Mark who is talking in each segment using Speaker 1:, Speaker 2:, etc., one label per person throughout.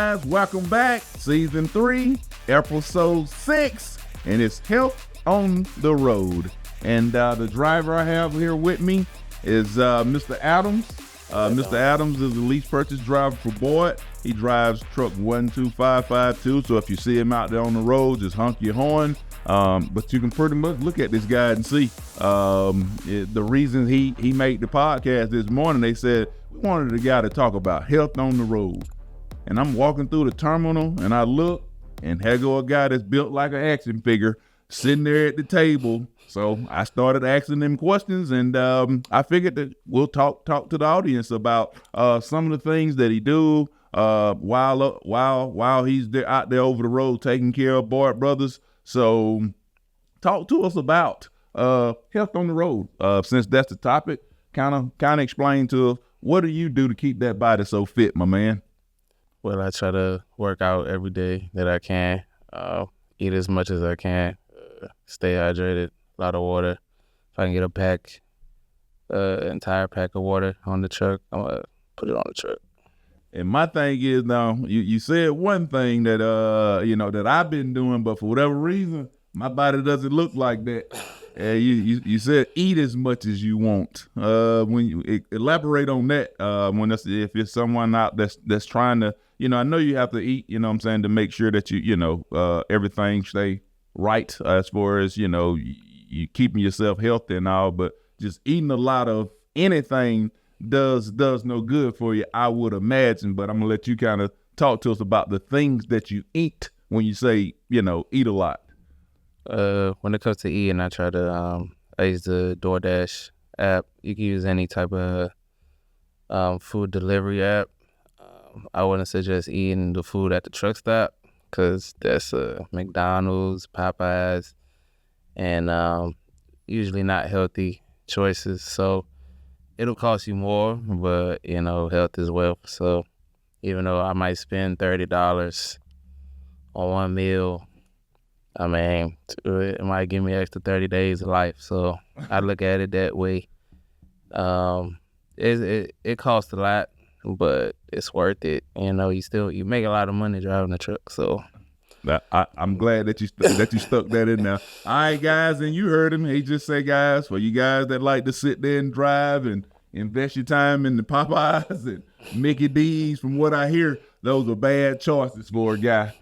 Speaker 1: guys? Welcome back. Season 3, episode 6, and it's Health on the Road. And the driver I have here with me is Mr. Adams. Mr. Adams is the lease purchase driver for Boyd. He drives truck 12552, so if you see him out there on the road, just honk your horn. But you can pretty much look at this guy and see the reason he made the podcast this morning. They said, we wanted a guy to talk about health on the road. And I'm walking through the terminal and I look, and here go a guy that's built like an action figure sitting there at the table. So I started asking them questions, and I figured that we'll talk to the audience about some of the things that he do while he's out there over the road taking care of Boyd Brothers. So talk to us about health on the road, since that's the topic. Kind of explain to us, what do you do to keep that body so fit, my man?
Speaker 2: Well, I try to work out every day that I can, eat as much as I can, stay hydrated, a lot of water. If I can get a pack, entire pack of water on the truck, I'm going to put it on the truck.
Speaker 1: And my thing is, now, you said one thing that, that I've been doing, but for whatever reason, my body doesn't look like that. You said eat as much as you want. When you elaborate on that, if it's someone out that's trying to, I know you have to eat, to make sure that everything stay right as far as, you keeping yourself healthy and all, but just eating a lot of anything does no good for you, I would imagine. But I'm gonna let you kind of talk to us about the things that you eat when you say, eat a lot.
Speaker 2: When it comes to eating, I try to I use the DoorDash app. You can use any type of food delivery app. I wouldn't suggest eating the food at the truck stop, because that's McDonald's, Popeyes, and usually not healthy choices. So it'll cost you more, but, health is wealth. So even though I might spend $30 on one meal, it might give me extra 30 days of life. So I look at it that way. It costs a lot, but it's worth it. You make a lot of money driving a truck. So
Speaker 1: I'm glad that you stuck that in there. All right, guys, and you heard him. He just say, guys, for you guys that like to sit there and drive and invest your time in the Popeyes and Mickey D's, from what I hear, those are bad choices for a guy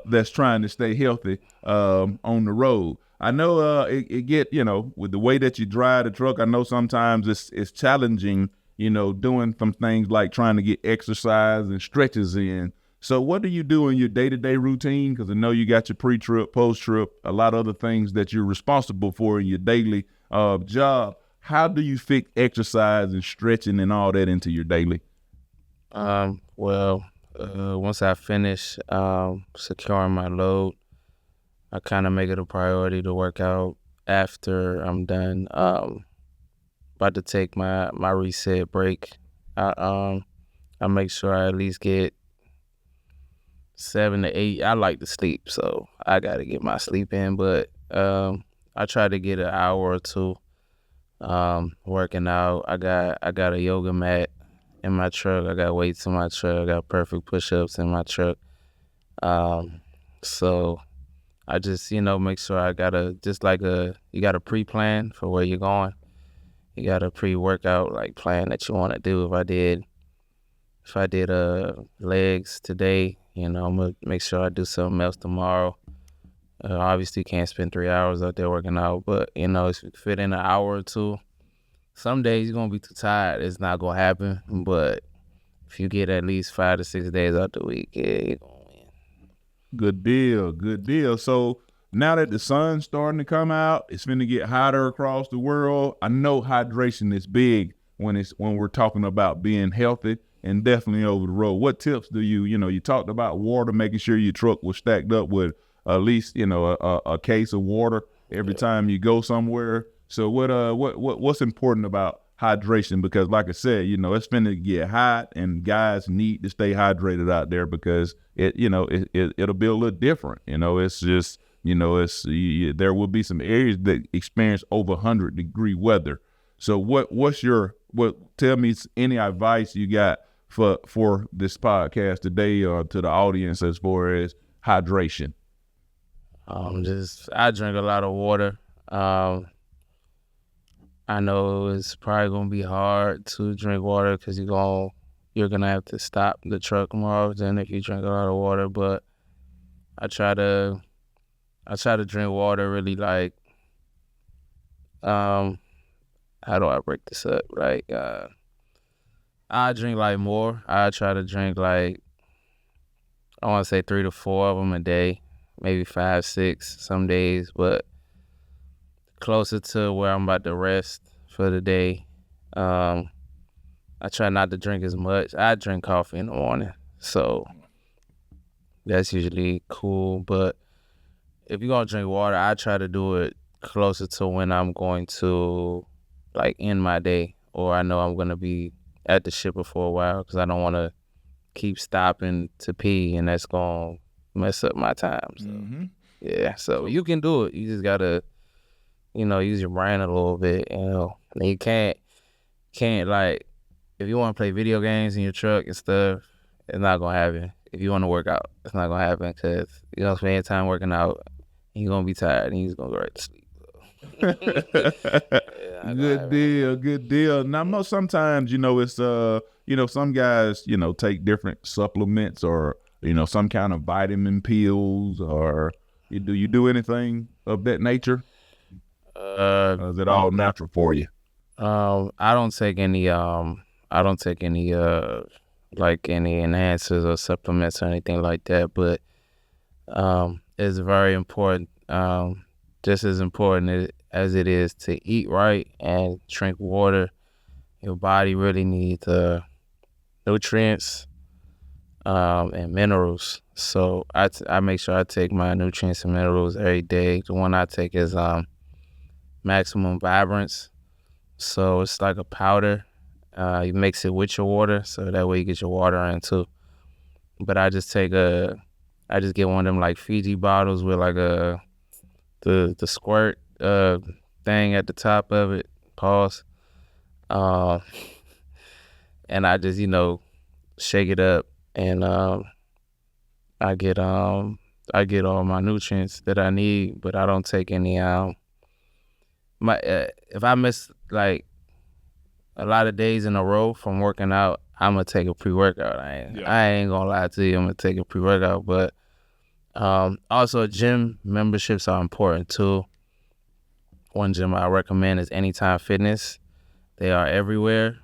Speaker 1: that's trying to stay healthy on the road. I know it get, with the way that you drive the truck, I know sometimes it's challenging, doing some things like trying to get exercise and stretches in. So what do you do in your day-to-day routine? Because I know you got your pre-trip, post-trip, a lot of other things that you're responsible for in your daily job. How do you fit exercise and stretching and all that into your daily?
Speaker 2: Once I finish securing my load, I kind of make it a priority to work out after I'm done. About to take my reset break. I make sure I at least get 7 to 8. I like to sleep, so I got to get my sleep in. But I try to get an hour or two working out. I got a yoga mat in my truck. I got weights in my truck. I got perfect push-ups in my truck. So I just, make sure I got you got a pre-plan for where you're going. You got a pre-workout plan that you want to do. If I did legs today, I'm gonna make sure I do something else tomorrow. Obviously can't spend 3 hours out there working out, but if you fit in an hour or two, some days you're gonna be too tired. It's not gonna happen. But if you get at least 5 to 6 days out the week, yeah, you're gonna win.
Speaker 1: Good deal. So now that the sun's starting to come out, it's finna get hotter across the world. I know hydration is big when we're talking about being healthy and definitely over the road. What tips do you talked about water, making sure your truck was stacked up with at least, a case of water every time you go somewhere. So what's important about hydration? Because like I said, it's finna get hot and guys need to stay hydrated out there because it'll be a little different. It's just, there will be some areas that experience over 100-degree weather. So tell me any advice you got for this podcast today, or to the audience, as far as hydration?
Speaker 2: I drink a lot of water. I know it's probably gonna be hard to drink water because you're gonna have to stop the truck more often if you drink a lot of water. But I try to drink water really like how do I break this up? Like I drink like more. I try to drink like I want to say 3 to 4 of them a day, maybe 5, 6 some days, but closer to where I'm about to rest for the day. I try not to drink as much. I drink coffee in the morning, so that's usually cool. But if you're gonna drink water, I try to do it closer to when I'm going to like end my day, or I know I'm gonna be at the shipper for a while, because I don't want to keep stopping to pee, and that's gonna mess up my time. So yeah, so you can do it. You just gotta, use your brain a little bit. And you can't like, if you want to play video games in your truck and stuff, it's not gonna happen. If you want to work out, it's not gonna happen, because you're gonna spend time working out, and you're gonna be tired, and you're just gonna go right to sleep. Yeah,
Speaker 1: Good deal. Now, sometimes, it's some guys, take different supplements, or some kind of vitamin pills, or do you do anything of that nature? Or is it all natural for you?
Speaker 2: I don't take any like any enhancers or supplements or anything like that, but it's very important, just as important as it is to eat right and drink water. Your body really needs nutrients and minerals. So I make sure I take my nutrients and minerals every day. The one I take is Maximum Vibrance. So it's like a powder. You mix it with your water, so that way you get your water in too. But I just get one of them like Fiji bottles with like the squirt thing at the top of it. Pause. And I just shake it up, and I get all my nutrients that I need. But I don't take any if I miss like a lot of days in a row from working out, I'm gonna take a pre-workout. I ain't gonna lie to you, I'm gonna take a pre-workout. But also gym memberships are important too. One gym I recommend is Anytime Fitness. They are everywhere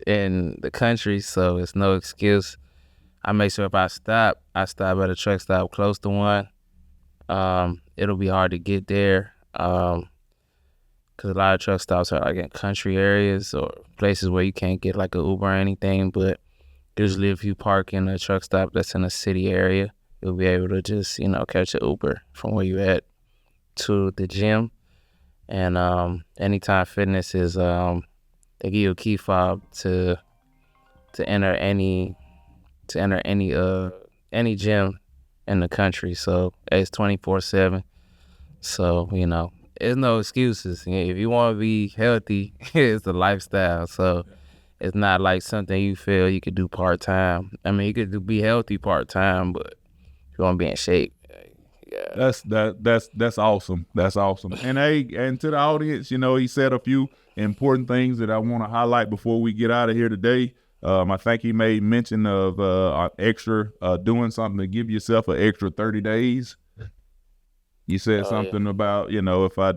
Speaker 2: in the country, so it's no excuse. I make sure if I stop at a truck stop close to one. It'll be hard to get there, because a lot of truck stops are like in country areas or places where you can't get like an Uber or anything. But usually if you park in a truck stop that's in a city area, you'll be able to just, catch an Uber from where you at to the gym. And Anytime Fitness is, they give you a key fob to enter any gym in the country. So it's 24/7. So, there's no excuses. If you want to be healthy, it's a lifestyle. So it's not like something you feel you could do part-time. I mean, you could be healthy part-time, but if you want to be in shape, yeah.
Speaker 1: That's awesome. That's awesome. And to the audience, he said a few important things that I want to highlight before we get out of here today. I think he made mention of doing something to give yourself an extra 30 days. You said something about, if I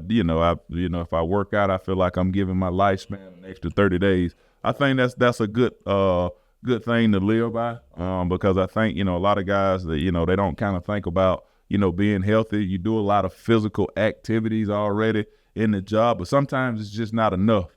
Speaker 1: work out, I feel like I'm giving my lifespan an extra 30 days. I think that's a good thing to live by, because I think, a lot of guys that, they don't kind of think about, being healthy. You do a lot of physical activities already in the job, but sometimes it's just not enough,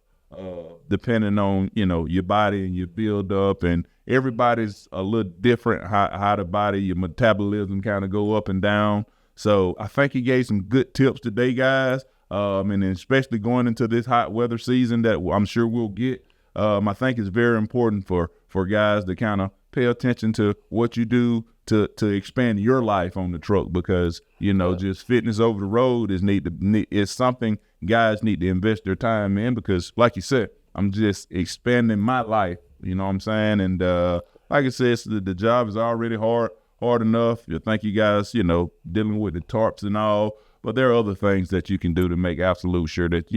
Speaker 1: depending on, your body and your build up, and everybody's a little different, how the body, your metabolism kind of go up and down. So I think he gave some good tips today, guys. And especially going into this hot weather season that I'm sure we'll get. I think it's very important for guys to kind of pay attention to what you do to expand your life on the truck, because, just fitness over the road is something guys need to invest their time in, because like you said, I'm just expanding my life You know what I'm saying? And like I said, the job is already hard enough. You think you guys, dealing with the tarps and all, but there are other things that you can do to make absolute sure that,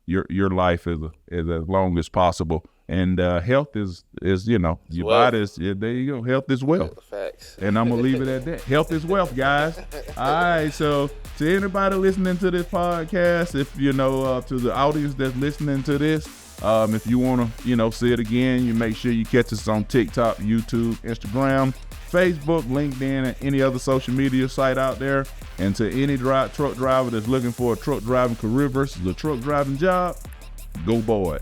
Speaker 1: your life is as long as possible. And health is your body is, there you go. Health is wealth.
Speaker 2: Facts.
Speaker 1: And I'm going to leave it at that. Health is wealth, guys. All right. So to anybody listening to this podcast, if, to the audience that's listening to this, if you want to, see it again, you make sure you catch us on TikTok, YouTube, Instagram, Facebook, LinkedIn, and any other social media site out there. And to any truck driver that's looking for a truck driving career versus a truck driving job, go boy.